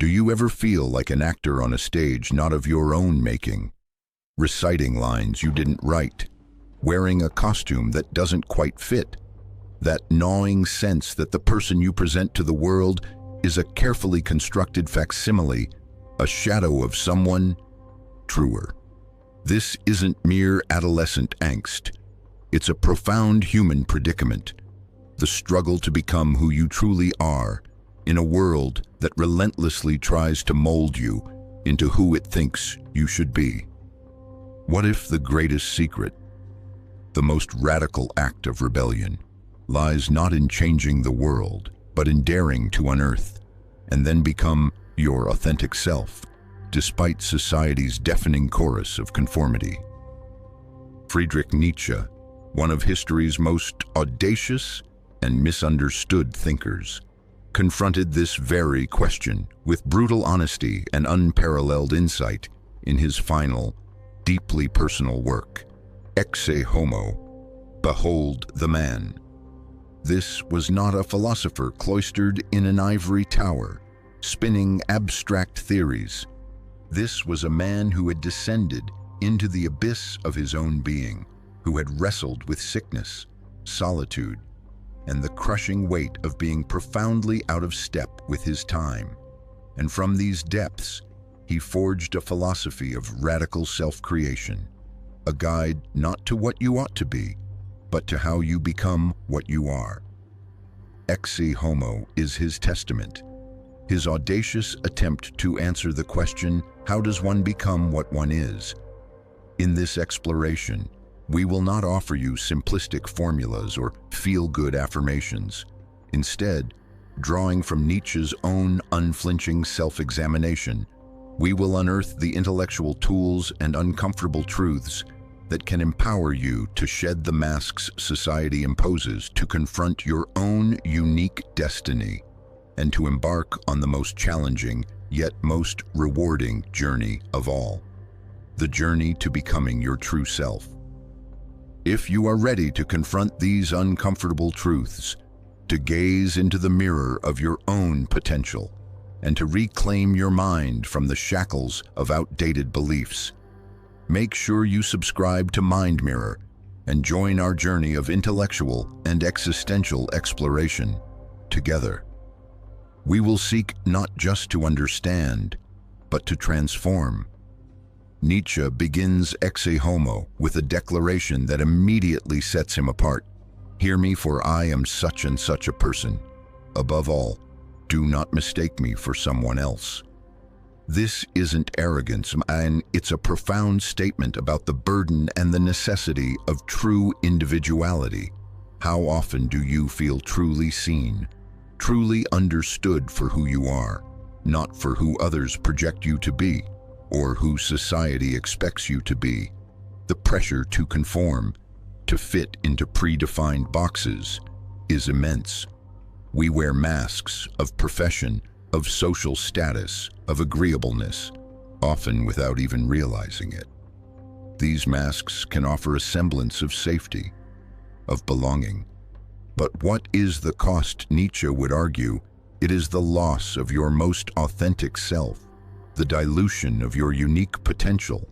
Do you ever feel like an actor on a stage not of your own making, reciting lines you didn't write, wearing a costume that doesn't quite fit, that gnawing sense that the person you present to the world is a carefully constructed facsimile, a shadow of someone truer? This isn't mere adolescent angst. It's a profound human predicament, the struggle to become who you truly are in a world that relentlessly tries to mold you into who it thinks you should be. What if the greatest secret, the most radical act of rebellion, lies not in changing the world, but in daring to unearth and then become your authentic self, despite society's deafening chorus of conformity? Friedrich Nietzsche, one of history's most audacious and misunderstood thinkers, confronted this very question with brutal honesty and unparalleled insight in his final, deeply personal work, Ecce Homo, Behold the Man. This was not a philosopher cloistered in an ivory tower, spinning abstract theories. This was a man who had descended into the abyss of his own being, who had wrestled with sickness, solitude, and the crushing weight of being profoundly out of step with his time. And from these depths, he forged a philosophy of radical self-creation, a guide not to what you ought to be, but to how you become what you are. Ecce Homo is his testament, his audacious attempt to answer the question, how does one become what one is? In this exploration, we will not offer you simplistic formulas or feel-good affirmations. Instead, drawing from Nietzsche's own unflinching self-examination, we will unearth the intellectual tools and uncomfortable truths that can empower you to shed the masks society imposes, to confront your own unique destiny, and to embark on the most challenging yet most rewarding journey of all, the journey to becoming your true self. If you are ready to confront these uncomfortable truths, to gaze into the mirror of your own potential, and to reclaim your mind from the shackles of outdated beliefs, make sure you subscribe to MindMirror and join our journey of intellectual and existential exploration together. We will seek not just to understand, but to transform. Nietzsche begins Ecce Homo with a declaration that immediately sets him apart. Hear me, for I am such and such a person. Above all, do not mistake me for someone else. This isn't arrogance, and it's a profound statement about the burden and the necessity of true individuality. How often do you feel truly seen, truly understood for who you are, not for who others project you to be, or who society expects you to be? The pressure to conform, to fit into predefined boxes, is immense. We wear masks of profession, of social status, of agreeableness, often without even realizing it. These masks can offer a semblance of safety, of belonging. But what is the cost? Nietzsche would argue, it is the loss of your most authentic self, the dilution of your unique potential.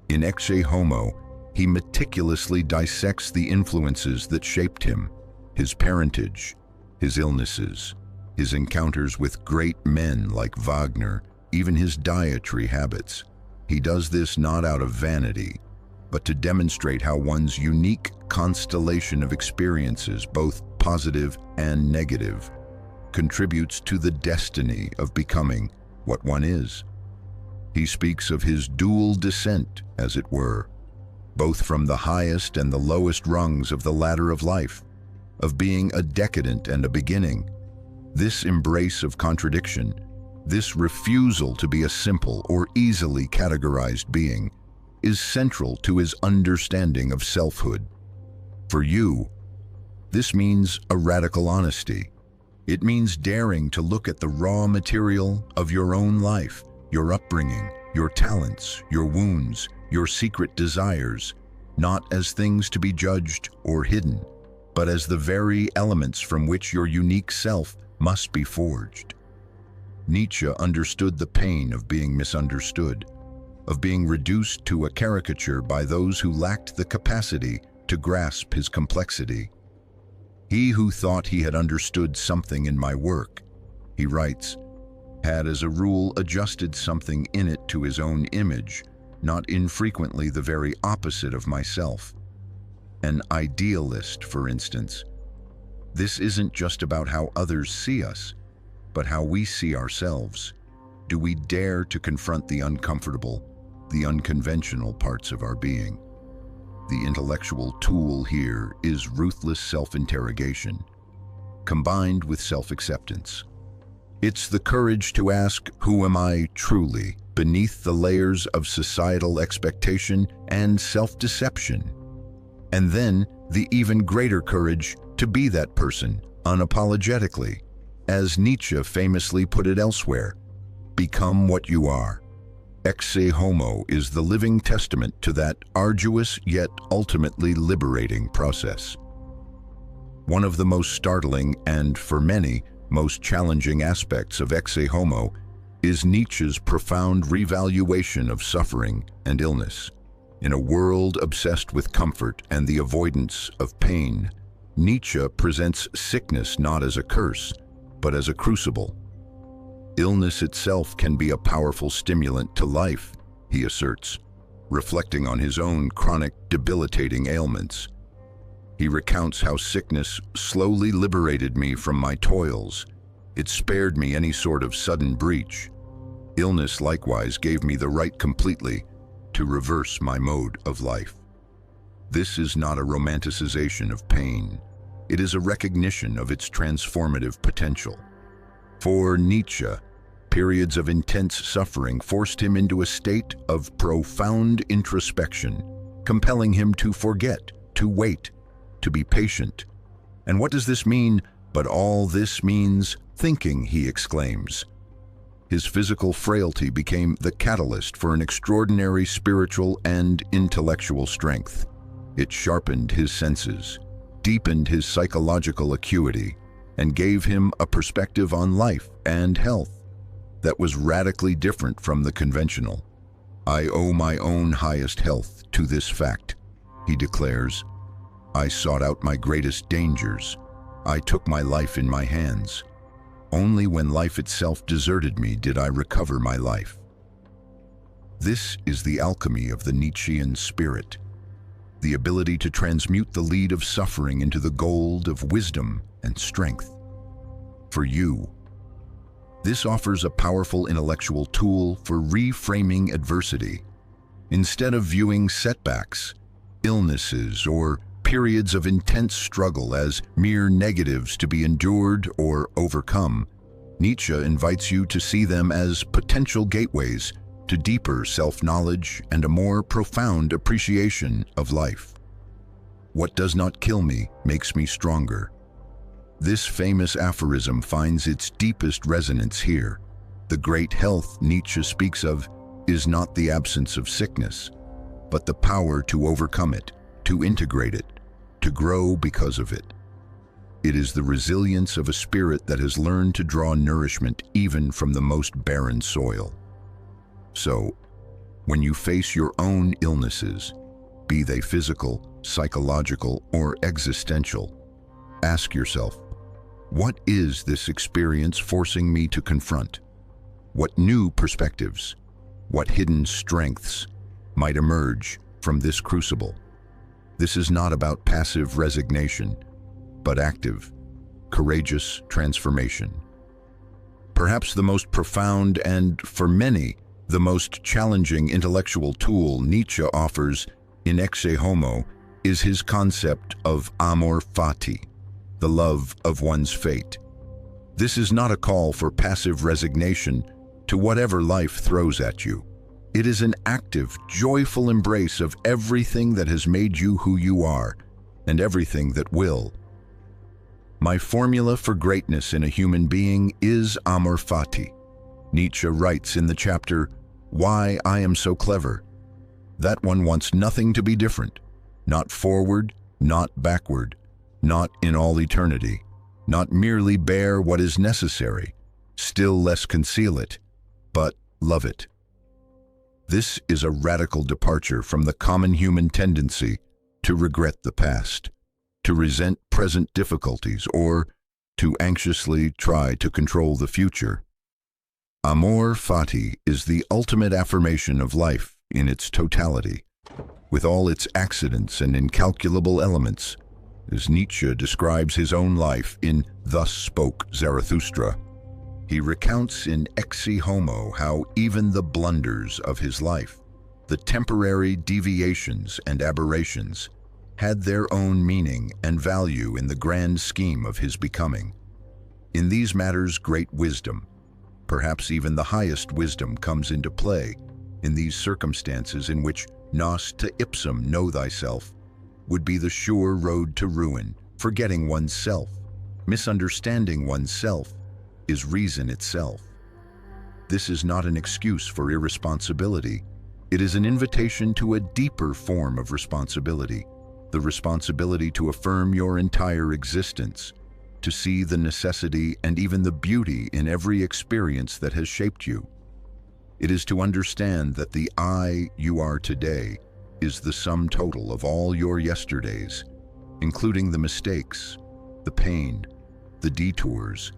In Ecce Homo, he meticulously dissects the influences that shaped him, his parentage, his illnesses, his encounters with great men like Wagner, even his dietary habits. He does this not out of vanity, but to demonstrate how one's unique constellation of experiences, both positive and negative, contributes to the destiny of becoming what one is. He speaks of his dual descent, as it were, both from the highest and the lowest rungs of the ladder of life, of being a decadent and a beginning. This embrace of contradiction, this refusal to be a simple or easily categorized being, is central to his understanding of selfhood. For you, this means a radical honesty. It means daring to look at the raw material of your own life, your upbringing, your talents, your wounds, your secret desires, not as things to be judged or hidden, but as the very elements from which your unique self must be forged. Nietzsche understood the pain of being misunderstood, of being reduced to a caricature by those who lacked the capacity to grasp his complexity. He who thought he had understood something in my work, he writes, had as a rule adjusted something in it to his own image, not infrequently the very opposite of myself. An idealist, for instance. This isn't just about how others see us, but how we see ourselves. Do we dare to confront the uncomfortable, the unconventional parts of our being? The intellectual tool here is ruthless self-interrogation, combined with self-acceptance. It's the courage to ask, who am I truly, beneath the layers of societal expectation and self-deception? And then the even greater courage to be that person, unapologetically. As Nietzsche famously put it elsewhere, become what you are. Ecce Homo is the living testament to that arduous yet ultimately liberating process. One of the most startling and, for many, most challenging aspects of Ecce Homo is Nietzsche's profound revaluation of suffering and illness. In a world obsessed with comfort and the avoidance of pain, Nietzsche presents sickness not as a curse, but as a crucible. Illness itself can be a powerful stimulant to life, he asserts, reflecting on his own chronic, debilitating ailments. He recounts how sickness slowly liberated me from my toils. It spared me any sort of sudden breach. Illness likewise gave me the right completely to reverse my mode of life. This is not a romanticization of pain. It is a recognition of its transformative potential. For Nietzsche, periods of intense suffering forced him into a state of profound introspection, compelling him to forget, to wait, to be patient. And what does this mean? But all this means thinking, he exclaims. His physical frailty became the catalyst for an extraordinary spiritual and intellectual strength. It sharpened his senses, deepened his psychological acuity, and gave him a perspective on life and health that was radically different from the conventional. I owe my own highest health to this fact, he declares. I sought out my greatest dangers. I took my life in my hands. Only when life itself deserted me did I recover my life. This is the alchemy of the Nietzschean spirit, the ability to transmute the lead of suffering into the gold of wisdom and strength. For you, this offers a powerful intellectual tool for reframing adversity. Instead of viewing setbacks, illnesses, or periods of intense struggle as mere negatives to be endured or overcome, Nietzsche invites you to see them as potential gateways to deeper self-knowledge and a more profound appreciation of life. What does not kill me makes me stronger. This famous aphorism finds its deepest resonance here. The great health Nietzsche speaks of is not the absence of sickness, but the power to overcome it, to integrate it, to grow because of it. It is the resilience of a spirit that has learned to draw nourishment even from the most barren soil. So, when you face your own illnesses, be they physical, psychological, or existential, ask yourself, what is this experience forcing me to confront? What new perspectives, what hidden strengths might emerge from this crucible? This is not about passive resignation, but active, courageous transformation. Perhaps the most profound and, for many, the most challenging intellectual tool Nietzsche offers in Ecce Homo is his concept of amor fati, the love of one's fate. This is not a call for passive resignation to whatever life throws at you. It is an active, joyful embrace of everything that has made you who you are, and everything that will. My formula for greatness in a human being is amor fati. Nietzsche writes in the chapter, Why I Am So Clever. That one wants nothing to be different, not forward, not backward, not in all eternity, not merely bear what is necessary, Still less conceal it, but love it. This is a radical departure from the common human tendency to regret the past, to resent present difficulties, or to anxiously try to control the future. Amor fati is the ultimate affirmation of life in its totality, with all its accidents and incalculable elements, as Nietzsche describes his own life in Thus Spoke Zarathustra. He recounts in Ecce Homo how even the blunders of his life, the temporary deviations and aberrations, had their own meaning and value in the grand scheme of his becoming. In these matters, great wisdom, perhaps even the highest wisdom, comes into play in these circumstances in which nos to ipsum, know thyself, would be the sure road to ruin. Forgetting oneself, misunderstanding oneself, is reason itself. This is not an excuse for irresponsibility. It is an invitation to a deeper form of responsibility, the responsibility to affirm your entire existence, to see the necessity and even the beauty in every experience that has shaped you. It is to understand that the I you are today is the sum total of all your yesterdays, including the mistakes, the pain, the detours.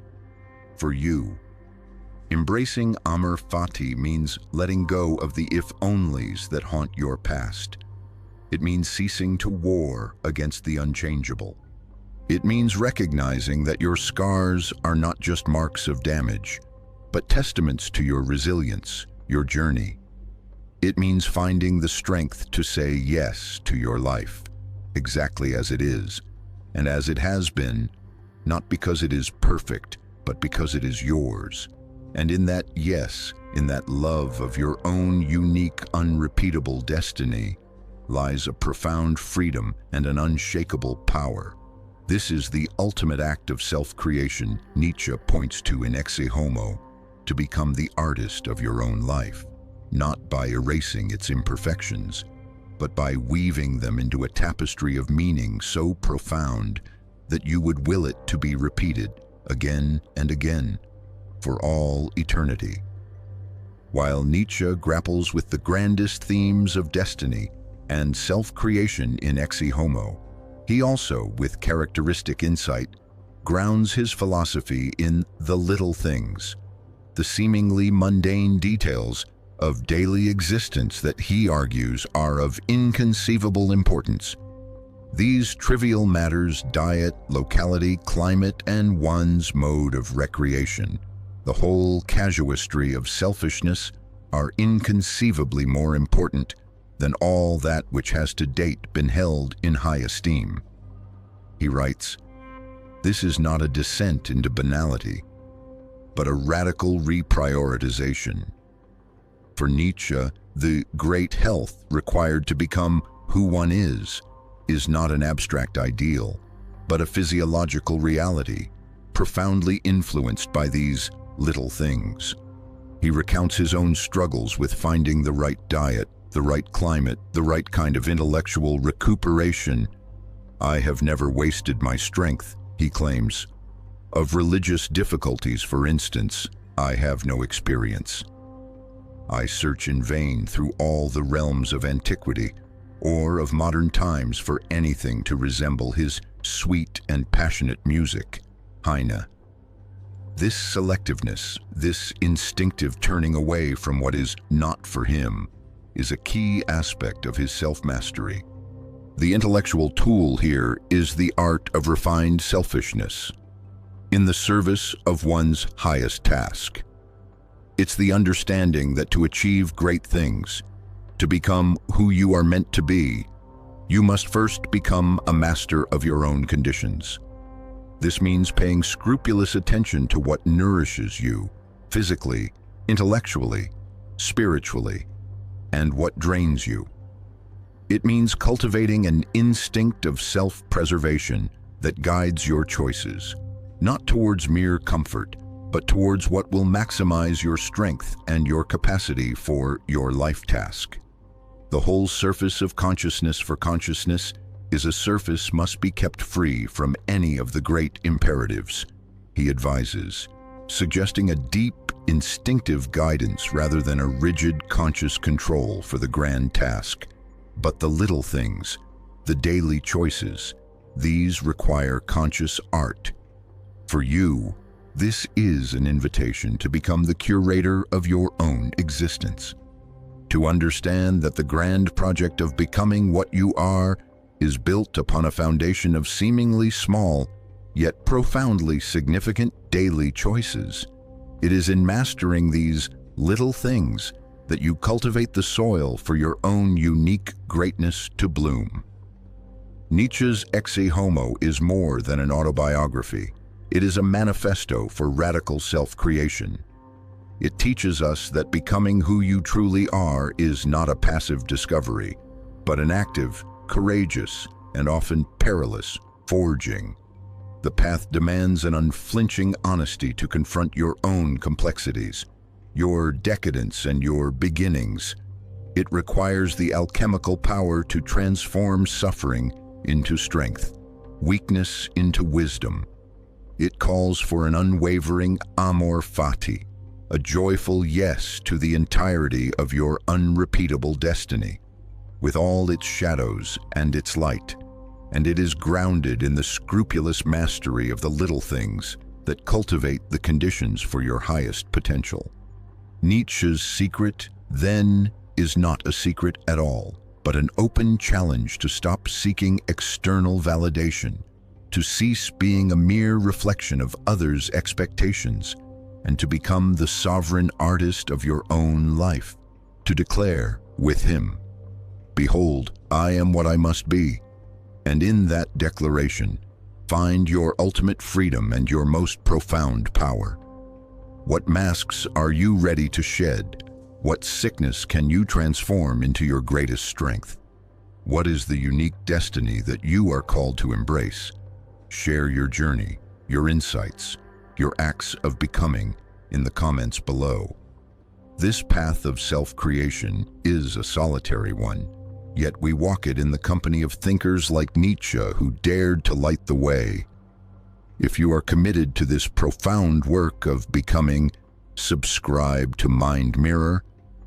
For you, embracing amor fati means letting go of the if-onlys that haunt your past. It means ceasing to war against the unchangeable. It means recognizing that your scars are not just marks of damage, but testaments to your resilience, your journey. It means finding the strength to say yes to your life, exactly as it is, and as it has been, not because it is perfect, but because it is yours. And in that yes, in that love of your own unique, unrepeatable destiny, lies a profound freedom and an unshakable power. This is the ultimate act of self-creation Nietzsche points to in Ecce Homo, to become the artist of your own life, not by erasing its imperfections, but by weaving them into a tapestry of meaning so profound that you would will it to be repeated again and again, for all eternity. While Nietzsche grapples with the grandest themes of destiny and self-creation in Ecce Homo, he also, with characteristic insight, grounds his philosophy in the little things, the seemingly mundane details of daily existence that he argues are of inconceivable importance. These trivial matters, diet, locality, climate, and one's mode of recreation, the whole casuistry of selfishness, are inconceivably more important than all that which has to date been held in high esteem. He writes, "This is not a descent into banality, but a radical reprioritization." For Nietzsche, the great health required to become who one is not an abstract ideal, but a physiological reality, profoundly influenced by these little things. He recounts his own struggles with finding the right diet, the right climate, the right kind of intellectual recuperation. "I have never wasted my strength," he claims. "Of religious difficulties, for instance, I have no experience. I search in vain through all the realms of antiquity or of modern times for anything to resemble his sweet and passionate music, Heine." This selectiveness, this instinctive turning away from what is not for him, is a key aspect of his self-mastery. The intellectual tool here is the art of refined selfishness, in the service of one's highest task. It's the understanding that to achieve great things, to become who you are meant to be, you must first become a master of your own conditions. This means paying scrupulous attention to what nourishes you, physically, intellectually, spiritually, and what drains you. It means cultivating an instinct of self-preservation that guides your choices, not towards mere comfort, but towards what will maximize your strength and your capacity for your life task. The whole surface of consciousness for consciousness is a surface must be kept free from any of the great imperatives. He advises, suggesting a deep, instinctive guidance rather than a rigid, conscious control for the grand task. But the little things, the daily choices, these require conscious art. For you, this is an invitation to become the curator of your own existence. To understand that the grand project of becoming what you are is built upon a foundation of seemingly small, yet profoundly significant daily choices. It is in mastering these little things that you cultivate the soil for your own unique greatness to bloom. Nietzsche's Ecce Homo is more than an autobiography. It is a manifesto for radical self-creation. It teaches us that becoming who you truly are is not a passive discovery, but an active, courageous, and often perilous forging. The path demands an unflinching honesty to confront your own complexities, your decadence and your beginnings. It requires the alchemical power to transform suffering into strength, weakness into wisdom. It calls for an unwavering amor fati, a joyful yes to the entirety of your unrepeatable destiny, with all its shadows and its light. And it is grounded in the scrupulous mastery of the little things that cultivate the conditions for your highest potential. Nietzsche's secret, then, is not a secret at all, but an open challenge to stop seeking external validation, to cease being a mere reflection of others' expectations, and to become the sovereign artist of your own life, to declare with him, "Behold, I am what I must be," and in that declaration, find your ultimate freedom and your most profound power. What masks are you ready to shed? What sickness can you transform into your greatest strength? What is the unique destiny that you are called to embrace? Share your journey, your insights, your acts of becoming in the comments below. This path of self-creation is a solitary one, yet we walk it in the company of thinkers like Nietzsche who dared to light the way. If you are committed to this profound work of becoming, subscribe to MindMirror.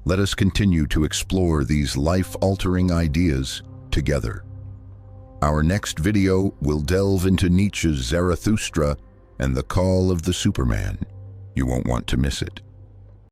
Let us continue to explore these life-altering ideas together. Our next video will delve into Nietzsche's Zarathustra and the call of the Superman. You won't want to miss it.